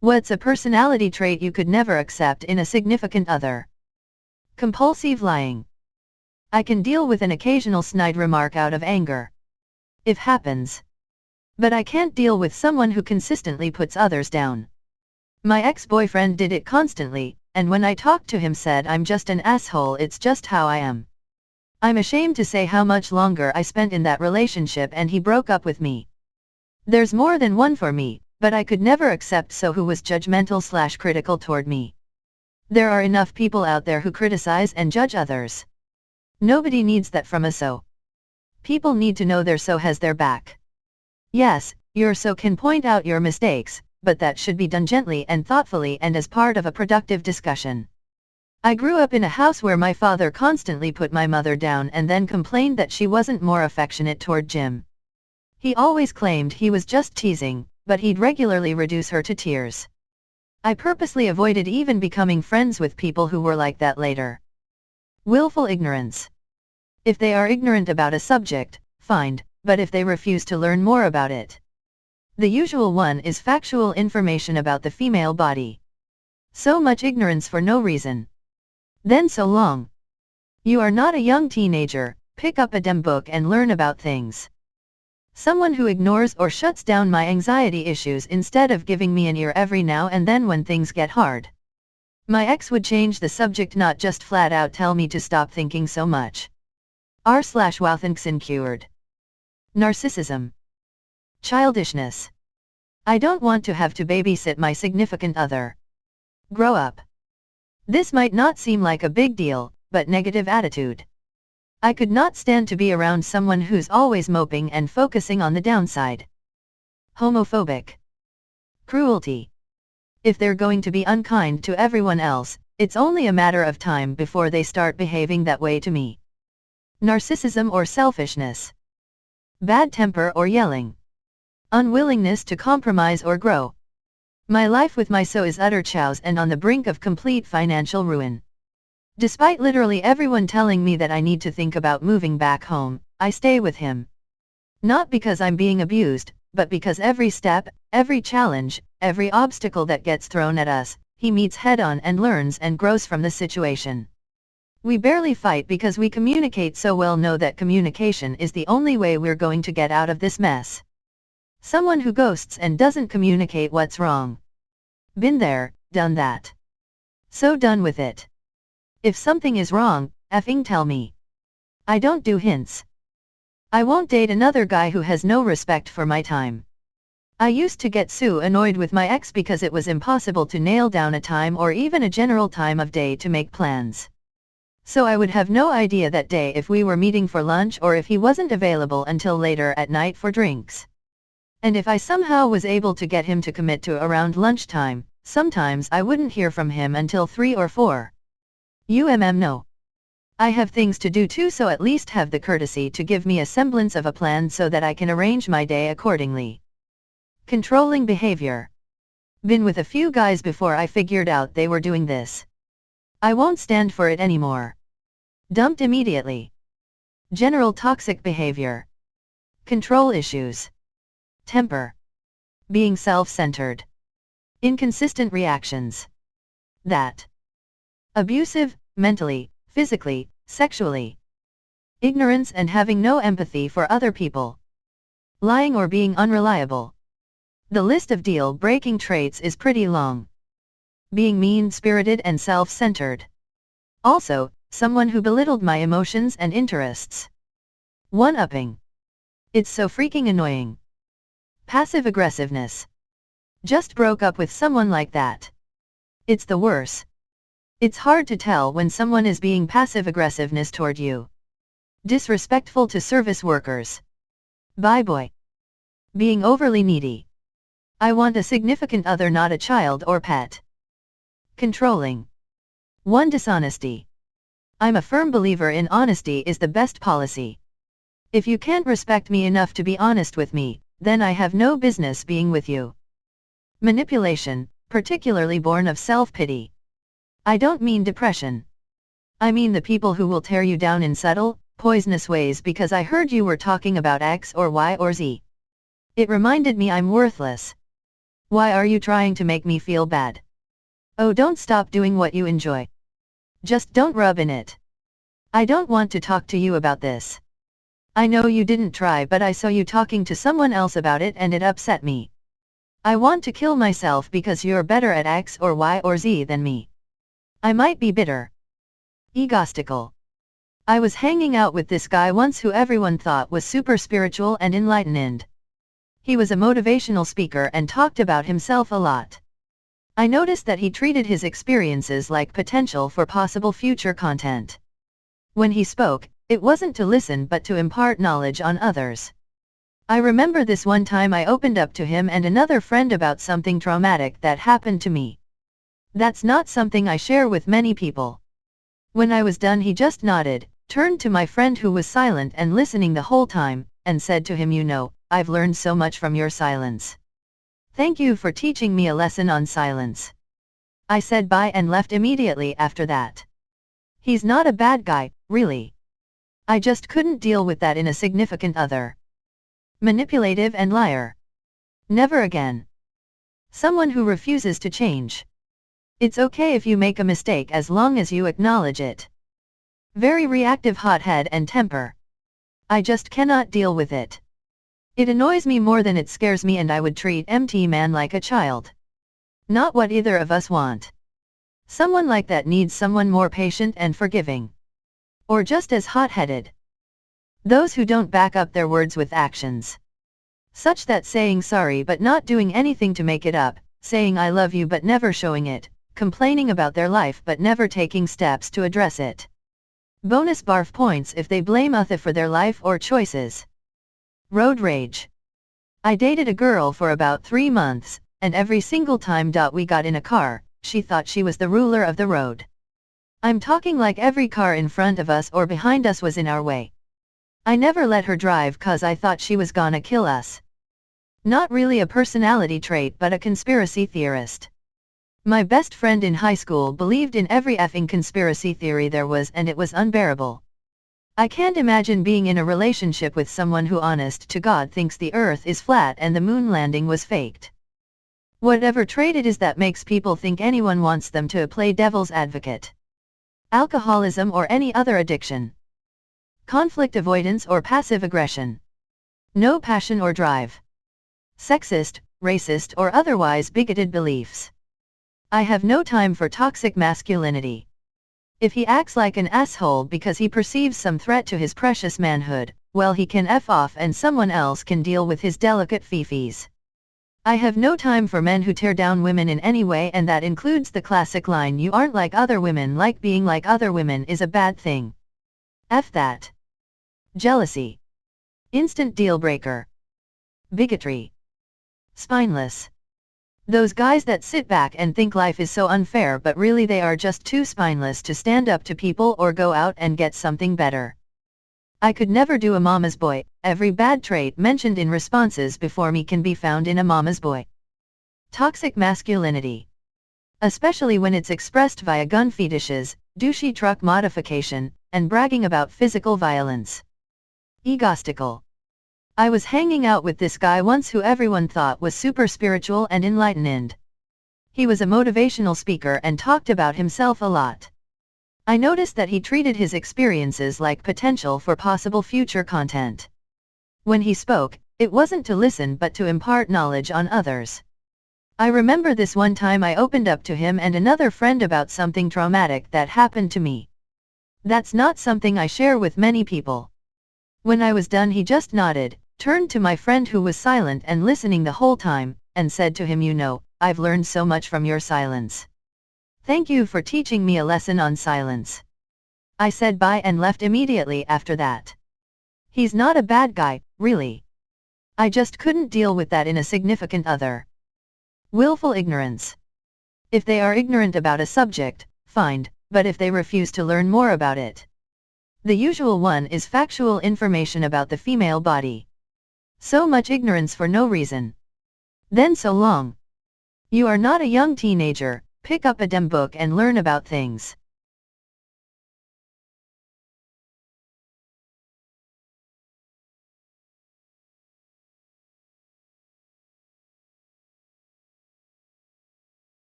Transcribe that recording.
What's a personality trait you could never accept in a significant other? Compulsive lying. I can deal with an occasional snide remark out of anger. If happens. But I can't deal with someone who consistently puts others down. My ex-boyfriend did it constantly, and when I talked to him said I'm just an asshole, it's just how I am. I'm ashamed to say how much longer I spent in that relationship and he broke up with me. There's more than one for me, but I could never accept someone who was judgmental/critical toward me. There are enough people out there who criticize and judge others. Nobody needs that from a so. People need to know their so has their back. Yes, your so can point out your mistakes, but that should be done gently and thoughtfully and as part of a productive discussion. I grew up in a house where my father constantly put my mother down and then complained that she wasn't more affectionate toward Jim. He always claimed he was just teasing, but he'd regularly reduce her to tears. I purposely avoided even becoming friends with people who were like that later. Willful ignorance. If they are ignorant about a subject, fine, but if they refuse to learn more about it. The usual one is factual information about the female body. So much ignorance for no reason. Then so long. You are not a young teenager, pick up a damn book and learn about things. Someone who ignores or shuts down my anxiety issues instead of giving me an ear every now and then when things get hard. My ex would change the subject, not just flat out tell me to stop thinking so much. R/wow thinks incurred. Narcissism. Childishness. I don't want to have to babysit my significant other. Grow up. This might not seem like a big deal, but negative attitude. I could not stand to be around someone who's always moping and focusing on the downside. Homophobic. Cruelty. If they're going to be unkind to everyone else, it's only a matter of time before they start behaving that way to me. Narcissism or selfishness. Bad temper or yelling. Unwillingness to compromise or grow. My life with my so is utter chaos and on the brink of complete financial ruin. Despite literally everyone telling me that I need to think about moving back home, I stay with him. Not because I'm being abused, but because every step, every challenge, every obstacle that gets thrown at us, he meets head-on and learns and grows from the situation. We barely fight because we communicate so well, know that communication is the only way we're going to get out of this mess. Someone who ghosts and doesn't communicate what's wrong. Been there, done that. So done with it. If something is wrong, effing tell me. I don't do hints. I won't date another guy who has no respect for my time. I used to get so annoyed with my ex because it was impossible to nail down a time or even a general time of day to make plans. So I would have no idea that day if we were meeting for lunch or if he wasn't available until later at night for drinks. And if I somehow was able to get him to commit to around lunchtime, sometimes I wouldn't hear from him until 3 or 4. No. I have things to do too, so at least have the courtesy to give me a semblance of a plan so that I can arrange my day accordingly. Controlling behavior. Been with a few guys before I figured out they were doing this. I won't stand for it anymore. Dumped immediately. General toxic behavior. Control issues. Temper. Being self-centered. Inconsistent reactions. That. Abusive, mentally, physically, sexually. Ignorance and having no empathy for other people. Lying or being unreliable. The list of deal-breaking traits is pretty long. Being mean-spirited and self-centered. Also, someone who belittled my emotions and interests. One-upping. It's so freaking annoying. Passive-aggressiveness. Just broke up with someone like that. It's the worst. It's hard to tell when someone is being passive-aggressiveness toward you. Disrespectful to service workers. Bye boy. Being overly needy. I want a significant other, not a child or pet. Controlling. 1. Dishonesty. I'm a firm believer in honesty is the best policy. If you can't respect me enough to be honest with me, then I have no business being with you. Manipulation, particularly born of self-pity. I don't mean depression. I mean the people who will tear you down in subtle, poisonous ways because I heard you were talking about X or Y or Z. It reminded me I'm worthless. Why are you trying to make me feel bad? Oh, don't stop doing what you enjoy. Just don't rub in it. I don't want to talk to you about this. I know you didn't try, but I saw you talking to someone else about it and it upset me. I want to kill myself because you're better at X or Y or Z than me. I might be bitter. Egotistical. I was hanging out with this guy once who everyone thought was super spiritual and enlightened. He was a motivational speaker and talked about himself a lot. I noticed that he treated his experiences like potential for possible future content. When he spoke, it wasn't to listen but to impart knowledge on others. I remember this one time I opened up to him and another friend about something traumatic that happened to me. That's not something I share with many people. When I was done, he just nodded, turned to my friend who was silent and listening the whole time, and said to him, "You know, I've learned so much from your silence. Thank you for teaching me a lesson on silence." I said bye and left immediately after that. He's not a bad guy, really. I just couldn't deal with that in a significant other. Manipulative and liar. Never again. Someone who refuses to change. It's okay if you make a mistake as long as you acknowledge it. Very reactive, hothead and temper. I just cannot deal with it. It annoys me more than it scares me, and I would treat empty man like a child. Not what either of us want. Someone like that needs someone more patient and forgiving. Or just as hot-headed. Those who don't back up their words with actions. Such that saying sorry but not doing anything to make it up, saying I love you but never showing it, complaining about their life but never taking steps to address it. Bonus barf points if they blame other for their life or choices. Road rage. I dated a girl for about 3 months, and every single time we got in a car, she thought she was the ruler of the road. I'm talking like every car in front of us or behind us was in our way. I never let her drive cause I thought she was gonna kill us. Not really a personality trait but a conspiracy theorist. My best friend in high school believed in every effing conspiracy theory there was, and it was unbearable. I can't imagine being in a relationship with someone who honest to God thinks the earth is flat and the moon landing was faked. Whatever trait it is that makes people think anyone wants them to play devil's advocate. Alcoholism or any other addiction. Conflict avoidance or passive aggression. No passion or drive. Sexist, racist or otherwise bigoted beliefs. I have no time for toxic masculinity. If he acts like an asshole because he perceives some threat to his precious manhood, well, he can F off and someone else can deal with his delicate fifis. I have no time for men who tear down women in any way, and that includes the classic line, "You aren't like other women," like being like other women is a bad thing. F that. Jealousy. Instant deal breaker. Bigotry. Spineless. Those guys that sit back and think life is so unfair but really they are just too spineless to stand up to people or go out and get something better. I could never do a mama's boy. Every bad trait mentioned in responses before me can be found in a mama's boy. Toxic masculinity. Especially when it's expressed via gun fetishes, douchey truck modification, and bragging about physical violence. Egostistical. I was hanging out with this guy once who everyone thought was super spiritual and enlightened. He was a motivational speaker and talked about himself a lot. I noticed that he treated his experiences like potential for possible future content. When he spoke, it wasn't to listen but to impart knowledge on others. I remember this one time I opened up to him and another friend about something traumatic that happened to me. That's not something I share with many people. When I was done, he just nodded, turned to my friend who was silent and listening the whole time, and said to him, "You know, I've learned so much from your silence. Thank you for teaching me a lesson on silence." I said bye and left immediately after that. He's not a bad guy, really. I just couldn't deal with that in a significant other. Willful ignorance. If they are ignorant about a subject, fine, but if they refuse to learn more about it. The usual one is factual information about the female body. So much ignorance for no reason. Then so long. You are not a young teenager, pick up a damn book and learn about things.